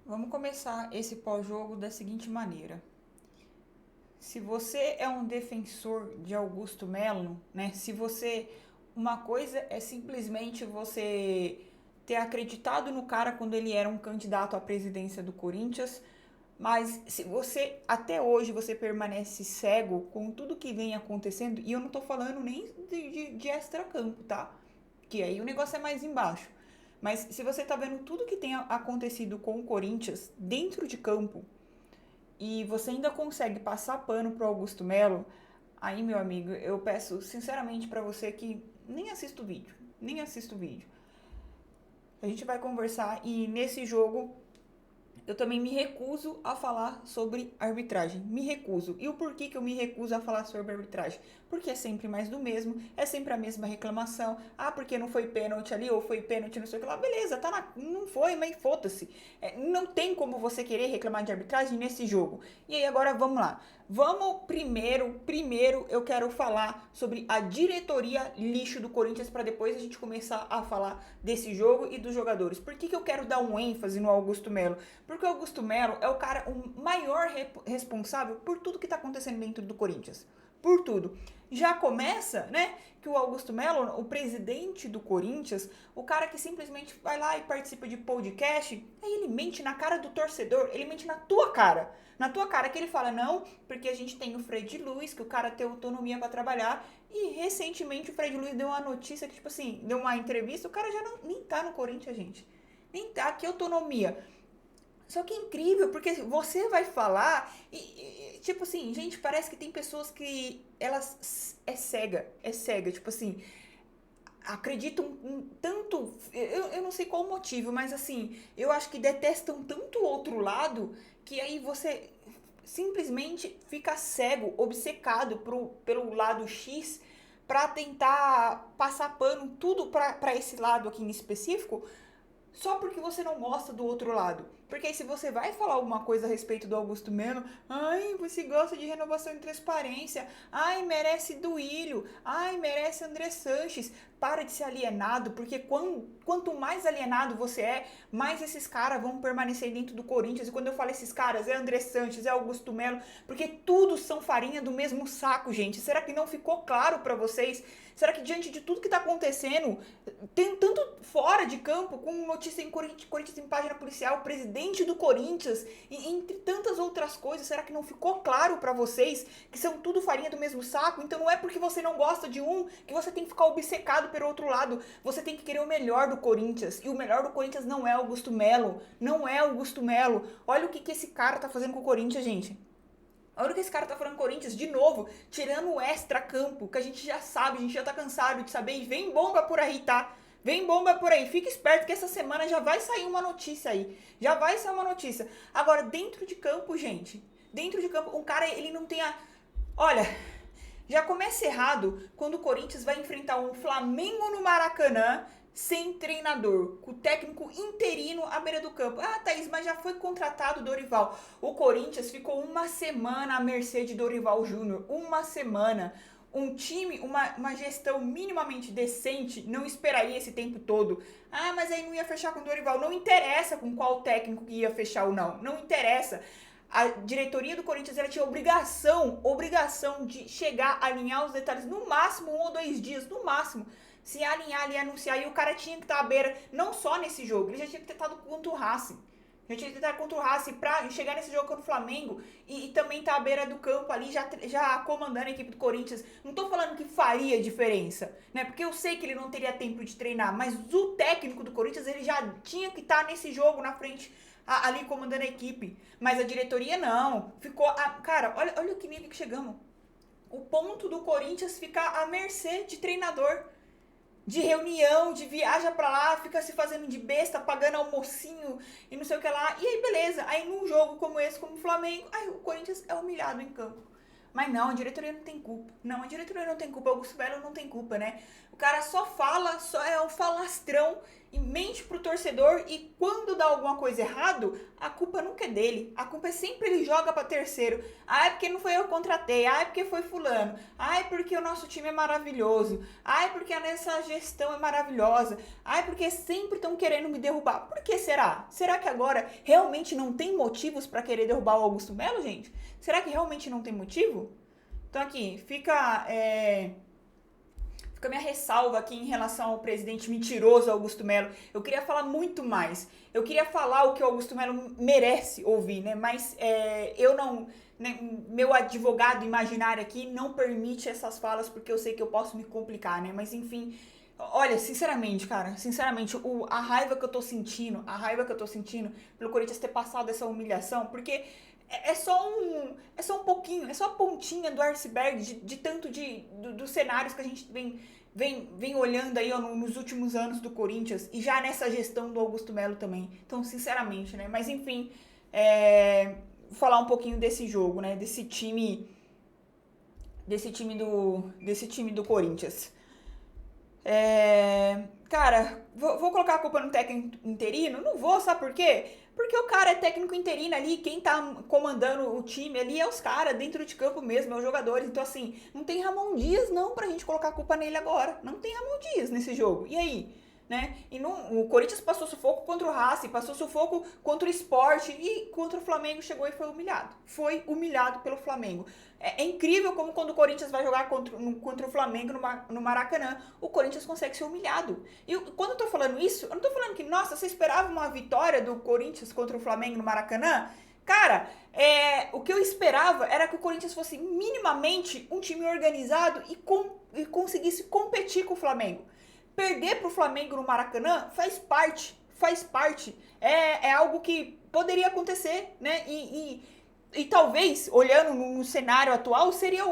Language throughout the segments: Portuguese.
Vamos começar esse pós-jogo da seguinte maneira. Se você é um defensor de Augusto Melo, né? Se você. Uma coisa é simplesmente você ter acreditado no cara quando ele era um candidato à presidência do Corinthians, mas se você, até hoje, você permanece cego com tudo que vem acontecendo, e eu não tô falando nem de extra-campo, tá? Que aí o negócio é mais embaixo. Mas se você tá vendo tudo que tem acontecido com o Corinthians dentro de campo e você ainda consegue passar pano pro Augusto Melo, aí, meu amigo, eu peço sinceramente pra você que nem assista o vídeo. Nem assista o vídeo. A gente vai conversar e nesse jogo eu também me recuso a falar sobre arbitragem. Me recuso. E o porquê que eu me recuso a falar sobre arbitragem? Porque é sempre mais do mesmo, é sempre a mesma reclamação. Ah, porque não foi pênalti ali, ou foi pênalti, não sei o que lá. Beleza, tá não foi, mas foda-se. Não tem como você querer reclamar de arbitragem nesse jogo. E aí, agora vamos lá. Vamos primeiro eu quero falar sobre a diretoria lixo do Corinthians para depois a gente começar a falar desse jogo e dos jogadores. Por que eu quero dar um ênfase no Augusto Melo? Porque o Augusto Melo é o cara o maior responsável por tudo que tá acontecendo dentro do Corinthians. Por tudo. Já começa, né, que o Augusto Melo, o presidente do Corinthians, o cara que simplesmente vai lá e participa de podcast, aí ele mente na cara do torcedor, ele mente na tua cara. Na tua cara que ele fala, não, porque a gente tem o Fred Luiz, que o cara tem autonomia para trabalhar, e recentemente o Fred Luiz deu uma notícia que, tipo assim, deu uma entrevista, o cara já nem tá no Corinthians, gente. Nem tá, que autonomia. Só que é incrível, porque você vai falar tipo assim, gente, parece que tem pessoas que elas é cega, tipo assim, acreditam tanto, eu não sei qual o motivo, mas assim, eu acho que detestam tanto o outro lado que aí você simplesmente fica cego, obcecado pelo lado X pra tentar passar pano tudo pra esse lado aqui em específico, só porque você não gosta do outro lado. Porque aí se você vai falar alguma coisa a respeito do Augusto Melo, ai, você gosta de renovação e transparência, ai, merece Duílio, ai, merece André Sanches. Para de ser alienado, porque quanto mais alienado você é, mais esses caras vão permanecer dentro do Corinthians. E quando eu falo esses caras, é André Sanches, é Augusto Melo, porque tudo são farinha do mesmo saco, gente. Será que não ficou claro para vocês? Será que diante de tudo que tá acontecendo, tem tanto fora de campo, com notícia em Corinthians em página policial, presidente do Corinthians, e entre tantas outras coisas, será que não ficou claro para vocês que são tudo farinha do mesmo saco? Então não é porque você não gosta de um que você tem que ficar obcecado pelo outro lado. Você tem que querer o melhor do Corinthians. E o melhor do Corinthians não é Augusto Melo. Não é Augusto Melo. Olha o que esse cara tá fazendo com o Corinthians, gente. Olha o que esse cara tá falando Corinthians, de novo, tirando o extra-campo, que a gente já sabe, a gente já tá cansado de saber, e vem bomba por aí, tá? Vem bomba por aí, fica esperto que essa semana já vai sair uma notícia aí. Já vai sair uma notícia. Agora, dentro de campo, gente, dentro de campo, um cara, ele não tem a... Olha, já começa errado quando o Corinthians vai enfrentar um Flamengo no Maracanã sem treinador, com o técnico interino à beira do campo. Ah, Thaís, mas já foi contratado o Dorival. O Corinthians ficou uma semana à mercê de Dorival Júnior. Uma semana. Um time, uma gestão minimamente decente não esperaria esse tempo todo. Ah, mas aí não ia fechar com o Dorival. Não interessa com qual técnico que ia fechar ou não. Não interessa. A diretoria do Corinthians ela tinha obrigação de chegar, alinhar os detalhes, no máximo 1 ou 2 dias, no máximo, se alinhar ali, anunciar, e o cara tinha que estar à beira, não só nesse jogo, ele já tinha que ter estado contra o Racing. Já tinha que estar contra o Racing pra chegar nesse jogo contra o Flamengo e também estar à beira do campo ali, já comandando a equipe do Corinthians. Não tô falando que faria diferença, né? Porque eu sei que ele não teria tempo de treinar, mas o técnico do Corinthians, ele já tinha que estar nesse jogo na frente ali comandando a equipe. Mas a diretoria não. Ficou. Cara, olha que nível que chegamos. O ponto do Corinthians ficar à mercê de treinador. De reunião, de viaja pra lá, fica se fazendo de besta, pagando almocinho e não sei o que lá. E aí, beleza. Aí num jogo como esse, como o Flamengo, aí o Corinthians é humilhado em campo. Mas não, a diretoria não tem culpa. Não, a diretoria não tem culpa. O Augusto Melo não tem culpa, né? cara só fala, só é um falastrão e mente pro torcedor, e quando dá alguma coisa errado, a culpa nunca é dele. A culpa é sempre ele joga pra terceiro. Ah, é porque não foi eu que contratei. Ah, é porque foi fulano. Ah, é porque o nosso time é maravilhoso. Ah, é porque essa gestão é maravilhosa. Ah, é porque sempre estão querendo me derrubar. Por que será? Será que agora realmente não tem motivos pra querer derrubar o Augusto Melo, gente? Será que realmente não tem motivo? Então aqui, fica minha ressalva aqui em relação ao presidente mentiroso Augusto Melo. Eu queria falar muito mais. Eu queria falar o que o Augusto Melo merece ouvir, né? Mas eu não... Né, meu advogado imaginário aqui não permite essas falas, porque eu sei que eu posso me complicar, né? Mas enfim... Olha, sinceramente, cara, sinceramente, a raiva que eu tô sentindo pelo Corinthians ter passado essa humilhação, porque é só um pouquinho, é só a pontinha do iceberg de tanto dos cenários que a gente vem olhando aí, ó, nos últimos anos do Corinthians, e já nessa gestão do Augusto Melo também. Então, sinceramente, né? Mas enfim, vou falar um pouquinho desse jogo, né? Desse time do Corinthians. Cara, vou colocar a culpa no técnico interino? Não vou, sabe por quê? Porque o cara é técnico interino ali, quem tá comandando o time ali é os caras dentro de campo mesmo, é os jogadores. Então, assim, não tem Ramon Dias não pra gente colocar a culpa nele agora. Não tem Ramon Dias nesse jogo. E aí? Né? E o Corinthians passou sufoco contra o Racing, passou sufoco contra o Sport, e contra o Flamengo chegou e foi humilhado. Foi humilhado pelo Flamengo. É incrível como quando o Corinthians vai jogar contra o Flamengo no Maracanã, o Corinthians consegue ser humilhado. E quando eu tô falando isso, eu não tô falando que, nossa, você esperava uma vitória do Corinthians contra o Flamengo no Maracanã? Cara, o que eu esperava era que o Corinthians fosse minimamente um time organizado e conseguisse competir com o Flamengo. Perder pro Flamengo no Maracanã faz parte. É algo que poderia acontecer, né? E talvez, olhando no cenário atual, seria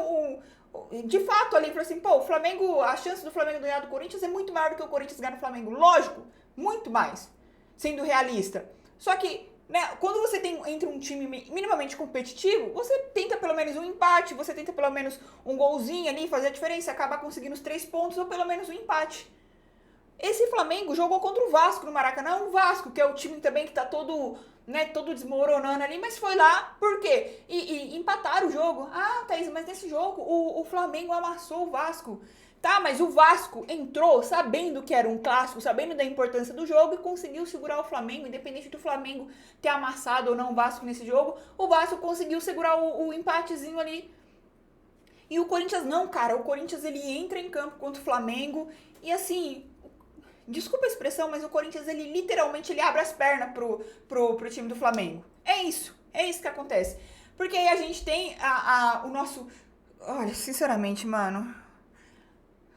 de fato ali, assim, pô, o Flamengo, a chance do Flamengo ganhar do Corinthians é muito maior do que o Corinthians ganhar do Flamengo. Lógico, muito mais, sendo realista. Só que, né, quando você entra um time minimamente competitivo, você tenta pelo menos um empate, você tenta pelo menos um golzinho ali, fazer a diferença, acabar conseguindo os 3 pontos ou pelo menos um empate. Esse Flamengo jogou contra o Vasco no Maracanã, o Vasco, que é o time também que tá todo desmoronando ali, mas foi lá, por quê? E empataram o jogo. Ah, Thaís, mas nesse jogo o Flamengo amassou o Vasco. Tá, mas o Vasco entrou sabendo que era um clássico, sabendo da importância do jogo e conseguiu segurar o Flamengo, independente do Flamengo ter amassado ou não o Vasco nesse jogo, o Vasco conseguiu segurar o empatezinho ali. E o Corinthians não, cara, o Corinthians ele entra em campo contra o Flamengo e assim... Desculpa a expressão, mas o Corinthians, ele literalmente ele abre as pernas pro time do Flamengo. É isso que acontece. Porque aí a gente tem o nosso... Olha, sinceramente, mano...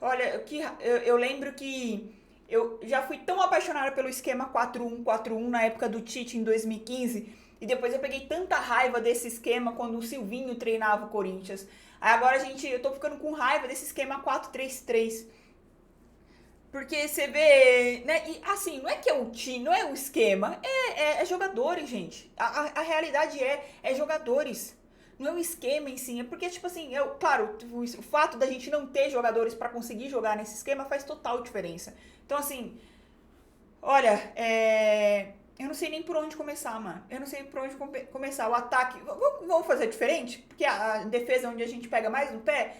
Olha, eu lembro que eu já fui tão apaixonada pelo esquema 4-1-4-1 na época do Tite, em 2015, e depois eu peguei tanta raiva desse esquema quando o Silvinho treinava o Corinthians. Aí agora eu tô ficando com raiva desse esquema 4-3-3. Porque você vê, né? E assim, não é que é o time, não é o esquema, é jogadores, gente. A realidade é jogadores. Não é o esquema em si, é porque, tipo assim, claro, o fato da gente não ter jogadores pra conseguir jogar nesse esquema faz total diferença. Então, assim, olha, eu não sei nem por onde começar, mano. Eu não sei por onde começar. O ataque, vamos fazer diferente? Porque a defesa é onde a gente pega mais no pé.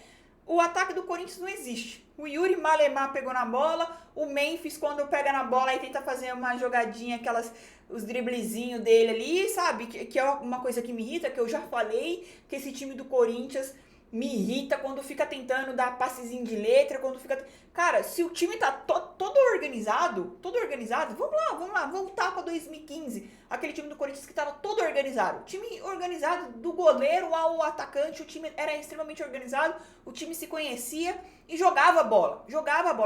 O ataque do Corinthians não existe. O Yuri Malemar pegou na bola, o Memphis, quando pega na bola, aí tenta fazer uma jogadinha, os driblezinhos dele ali, sabe? Que é uma coisa que me irrita, que eu já falei, que esse time do Corinthians me irrita quando fica tentando dar passezinho de letra, quando fica... Cara, se o time tá todo organizado, vamos lá, voltar pra 2015, aquele time do Corinthians que tava todo organizado. Time organizado do goleiro ao atacante, o time era extremamente organizado, o time se conhecia e jogava a bola,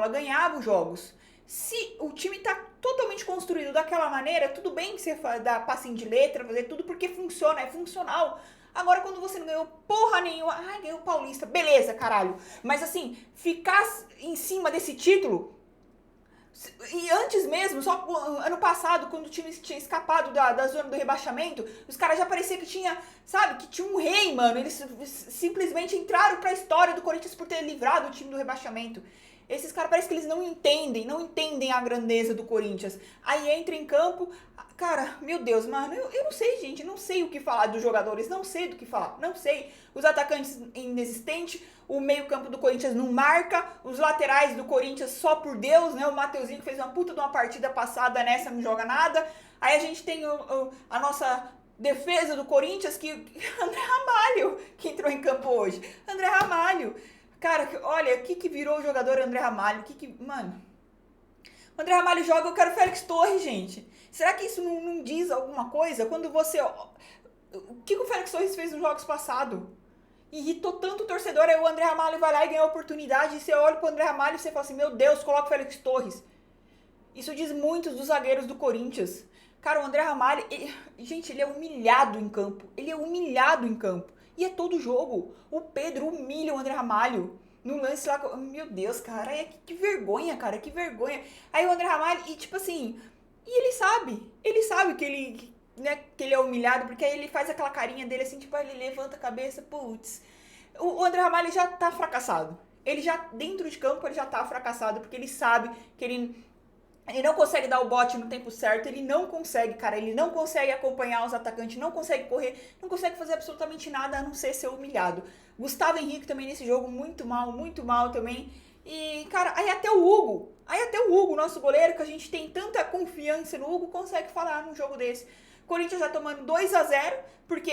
ganhava os jogos. Se o time tá totalmente construído daquela maneira, tudo bem que você dar passinho de letra, fazer tudo porque funciona, é funcional. Agora, quando você não ganhou porra nenhuma, ganhou o Paulista, beleza, caralho. Mas assim, ficar em cima desse título, e antes mesmo, só ano passado, quando o time tinha escapado da zona do rebaixamento, os caras já parecia que tinha, sabe, que tinha um rei, mano. Eles simplesmente entraram pra história do Corinthians por ter livrado o time do rebaixamento. Esses caras parece que eles não entendem a grandeza do Corinthians. Aí entra em campo, cara, meu Deus, mano, eu não sei, gente, não sei o que falar dos jogadores, não sei do que falar, não sei. Os atacantes inexistentes, o meio-campo do Corinthians não marca, os laterais do Corinthians só por Deus, né? O Mateuzinho que fez uma puta de uma partida passada nessa, não joga nada. Aí a gente tem a nossa defesa do Corinthians, que André Ramalho, que entrou em campo hoje. André Ramalho. Cara, olha, o que virou o jogador André Ramalho? Mano, o André Ramalho joga, eu quero Félix Torres, gente. Será que isso não diz alguma coisa? Quando você... O que o Félix Torres fez nos jogos passados? Irritou tanto o torcedor, aí o André Ramalho vai lá e ganha a oportunidade, e você olha pro André Ramalho e você fala assim, meu Deus, coloca o Félix Torres. Isso diz muito dos zagueiros do Corinthians. Cara, o André Ramalho, gente, ele é humilhado em campo. Ele é humilhado em campo. E é todo jogo. O Pedro humilha o André Ramalho. No lance lá, meu Deus, cara, que vergonha, cara, que vergonha. Aí o André Ramalho, e tipo assim, e ele sabe que ele, né, que ele é humilhado, porque aí ele faz aquela carinha dele assim, tipo, ele levanta a cabeça, putz. O André Ramalho já tá fracassado. Ele já, dentro de campo, ele já tá fracassado, porque ele sabe que ele não consegue dar o bote no tempo certo, ele não consegue, cara, ele não consegue acompanhar os atacantes, não consegue correr, não consegue fazer absolutamente nada a não ser humilhado. Gustavo Henrique também nesse jogo, muito mal também. E, cara, aí até o Hugo, nosso goleiro, que a gente tem tanta confiança no Hugo, consegue falar num jogo desse. Corinthians já tomando 2-0, porque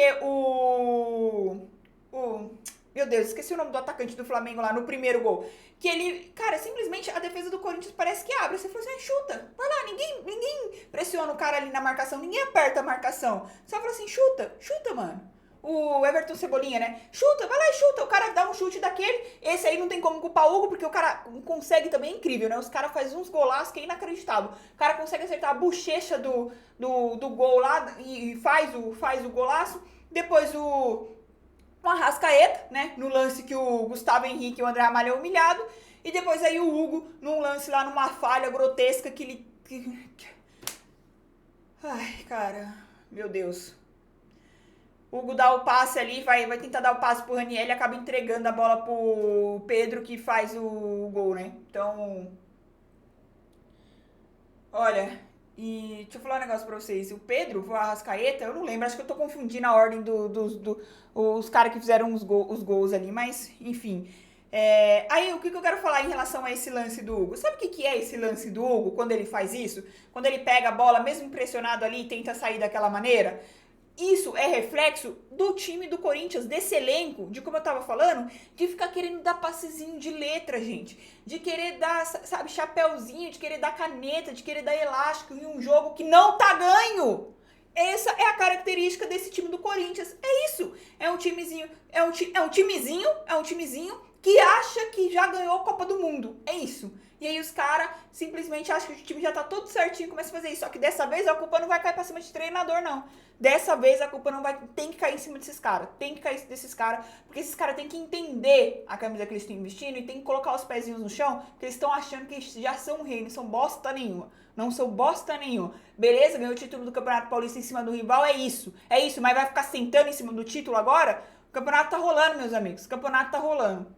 meu Deus, esqueci o nome do atacante do Flamengo lá no primeiro gol. Que ele, cara, simplesmente a defesa do Corinthians parece que abre. Você fala assim, chuta, vai lá, ninguém pressiona o cara ali na marcação, ninguém aperta a marcação. Só fala assim, chuta, mano. O Everton Cebolinha, né? Chuta, vai lá e chuta. O cara dá um chute daquele. Esse aí não tem como culpar o Hugo, porque o cara consegue também, é incrível, né? Os caras fazem uns golaços que é inacreditável. O cara consegue acertar a bochecha do gol lá e faz o golaço. Depois o Arrascaeta, né? No lance que o Gustavo Henrique e o André Ramalho é humilhado. E depois aí o Hugo, num lance lá, numa falha grotesca que ele... Ai, cara, meu Deus. O Hugo dá o passe ali, vai tentar dar o passe pro Raniel e acaba entregando a bola pro Pedro, que faz o gol, né? Então, olha, e deixa eu falar um negócio pra vocês. O Pedro, o Arrascaeta, eu não lembro, acho que eu tô confundindo a ordem os caras que fizeram os gols ali, mas enfim. Aí, o que eu quero falar em relação a esse lance do Hugo? Sabe o que é esse lance do Hugo, quando ele faz isso? Quando ele pega a bola, mesmo impressionado ali, e tenta sair daquela maneira? Isso é reflexo do time do Corinthians, desse elenco, de como eu tava falando, de ficar querendo dar passezinho de letra, gente. De querer dar, sabe, chapéuzinho, de querer dar caneta, de querer dar elástico em um jogo que não tá ganho. Essa é a característica desse time do Corinthians. É isso. É um timezinho que acha que já ganhou a Copa do Mundo. É isso. E aí os caras simplesmente acham que o time já tá todo certinho e começam a fazer isso. Só que dessa vez a culpa não vai cair pra cima de treinador, não. Dessa vez a culpa não vai... Tem que cair em cima desses caras. Tem que cair desses caras. Porque esses caras têm que entender a camisa que eles estão vestindo e tem que colocar os pezinhos no chão, porque eles estão achando que já são rei, não são bosta nenhuma. Não sou bosta nenhuma. Beleza, ganhou o título do Campeonato Paulista em cima do rival, é isso. É isso, mas vai ficar sentando em cima do título agora? O campeonato tá rolando, meus amigos. O campeonato tá rolando.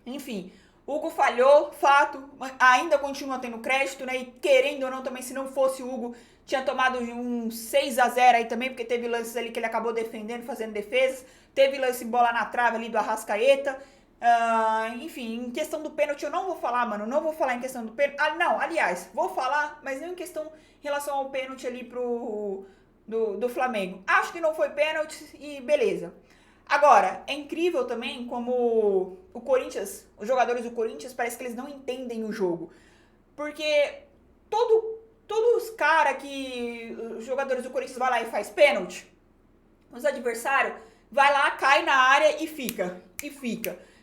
Enfim, Hugo falhou, fato, ainda continua tendo crédito, né? E querendo ou não também, se não fosse o Hugo, tinha tomado um 6-0 aí também, porque teve lances ali que ele acabou defendendo, fazendo defesas. Teve lance bola na trave ali do Arrascaeta. Enfim, em questão do pênalti eu não vou falar, mano. Não vou falar em questão do pênalti. Não, aliás, vou falar, mas não em questão em relação ao pênalti ali do Flamengo. Acho que não foi pênalti e beleza. Agora, é incrível também como o Corinthians, os jogadores do Corinthians, parece que eles não entendem o jogo. Porque todos os caras que os jogadores do Corinthians vai lá e faz pênalti, os adversários vai lá, cai na área e fica.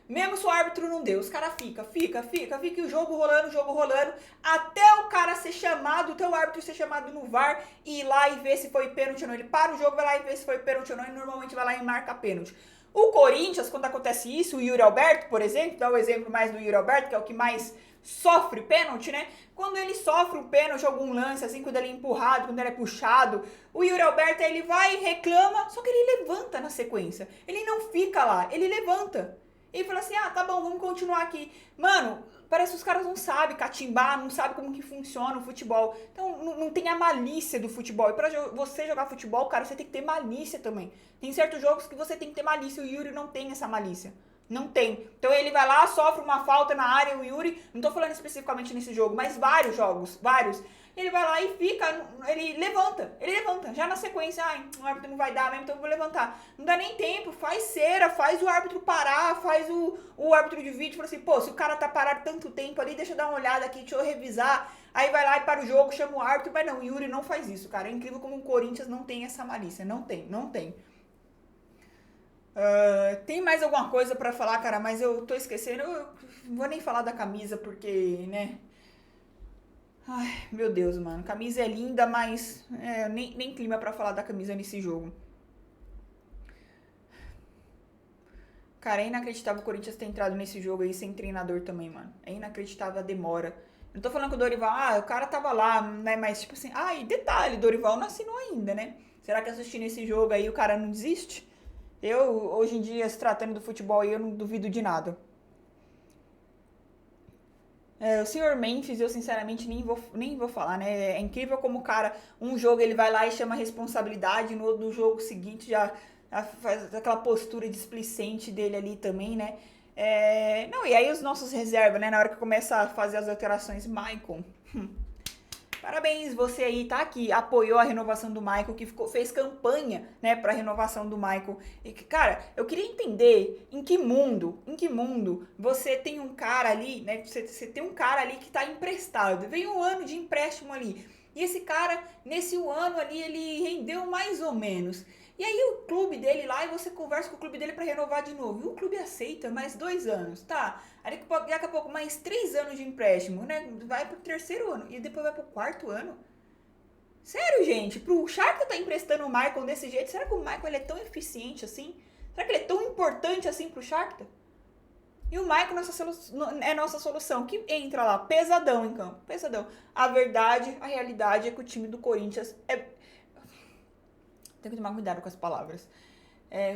Mesmo se o árbitro não deu, os caras fica e o jogo rolando, até o cara ser chamado, até o árbitro ser chamado no VAR e ir lá e ver se foi pênalti ou não. Ele para o jogo, vai lá e vê se foi pênalti ou não, e normalmente vai lá e marca pênalti. O Corinthians, quando acontece isso, o Yuri Alberto, por exemplo, dá o exemplo mais do Yuri Alberto, que é o que mais sofre pênalti, né? Quando ele sofre um pênalti, algum lance, assim, quando ele é empurrado, quando ele é puxado, o Yuri Alberto, ele vai e reclama, só que ele levanta na sequência. Ele não fica lá, ele levanta. E fala assim, tá bom, vamos continuar aqui. Mano, parece que os caras não sabem catimbar, não sabem como que funciona o futebol. Então, não tem a malícia do futebol. E pra você jogar futebol, cara, você tem que ter malícia também. Tem certos jogos que você tem que ter malícia. O Yuri não tem essa malícia. Não tem. Então ele vai lá, sofre uma falta na área, o Yuri, não tô falando especificamente nesse jogo, mas vários jogos, vários. Ele vai lá e fica, ele levanta, já na sequência, o árbitro não vai dar mesmo, então eu vou levantar. Não dá nem tempo, faz cera, faz o árbitro parar, faz o árbitro de vídeo, fala assim, pô, se o cara tá parado tanto tempo ali, deixa eu dar uma olhada aqui, deixa eu revisar. Aí vai lá e para o jogo, chama o árbitro, mas não, o Yuri não faz isso, cara. É incrível como o Corinthians não tem essa malícia, não tem. Tem mais alguma coisa pra falar, cara, mas eu tô esquecendo, eu não vou nem falar da camisa, porque, né... Ai, meu Deus, mano. Camisa é linda, mas nem clima pra falar da camisa nesse jogo. Cara, é inacreditável o Corinthians ter entrado nesse jogo aí sem treinador também, mano. É inacreditável a demora. Não tô falando que o Dorival, o cara tava lá, né? Mas, tipo assim, e detalhe, Dorival não assinou ainda, né? Será que assistindo esse jogo aí o cara não desiste? Eu, hoje em dia, se tratando do futebol aí, eu não duvido de nada. O senhor Memphis, eu sinceramente nem vou falar, né? É incrível como o cara, um jogo ele vai lá e chama a responsabilidade, no jogo seguinte já faz aquela postura displicente dele ali também, né? Não, e aí os nossos reservas, né? Na hora que começa a fazer as alterações, Maicon. Parabéns, você aí, tá? Que apoiou a renovação do Michael, que fez campanha, né, pra renovação do Michael. E que, cara, eu queria entender em que mundo você tem um cara ali, né? Você tem um cara ali que tá emprestado. Veio um ano de empréstimo ali. E esse cara, nesse ano ali, ele rendeu mais ou menos. E aí o clube dele lá, e você conversa com o clube dele pra renovar de novo. E o clube aceita mais 2 anos, tá? Aí daqui a pouco mais 3 anos de empréstimo, né? Vai pro terceiro ano e depois vai pro quarto ano. Sério, gente, pro Shakhtar tá emprestando o Michael desse jeito, será que o Michael ele é tão eficiente assim? Será que ele é tão importante assim pro Shakhtar? E o Michael é nossa solução, que entra lá pesadão em campo, pesadão. A verdade, a realidade é que o time do Corinthians tem que tomar cuidado com as palavras.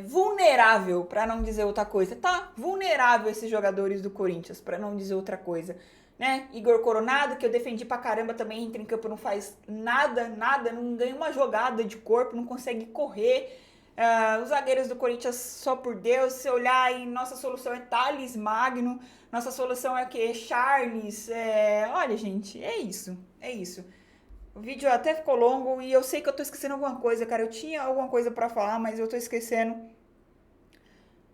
Vulnerável, para não dizer outra coisa, tá? Vulnerável esses jogadores do Corinthians, para não dizer outra coisa, né? Igor Coronado, que eu defendi pra caramba, também entra em campo, não faz nada, não ganha uma jogada de corpo, não consegue correr. Os zagueiros do Corinthians, só por Deus, se olhar aí, nossa solução é Thales Magno, nossa solução é o quê? Charles, olha, gente, é isso. O vídeo até ficou longo e eu sei que eu tô esquecendo alguma coisa, cara. Eu tinha alguma coisa pra falar, mas eu tô esquecendo.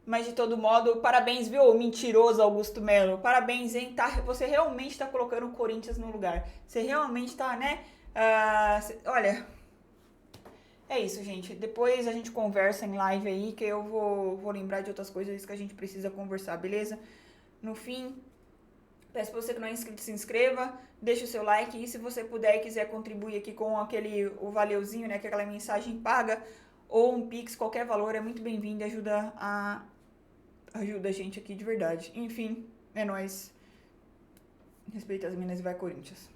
Mas de todo modo, parabéns, viu, mentiroso Augusto Melo. Parabéns, hein? Você realmente tá colocando o Corinthians no lugar. Você realmente tá, né? Olha, é isso, gente. Depois a gente conversa em live aí, que eu vou lembrar de outras coisas que a gente precisa conversar, beleza? No fim, peço pra você que não é inscrito, se inscreva, deixa o seu like e se você puder e quiser contribuir aqui com o valeuzinho, né, que é aquela mensagem paga, ou um Pix, qualquer valor, é muito bem-vindo e ajuda a gente aqui de verdade. Enfim, é nóis. Respeita as minas e vai Corinthians.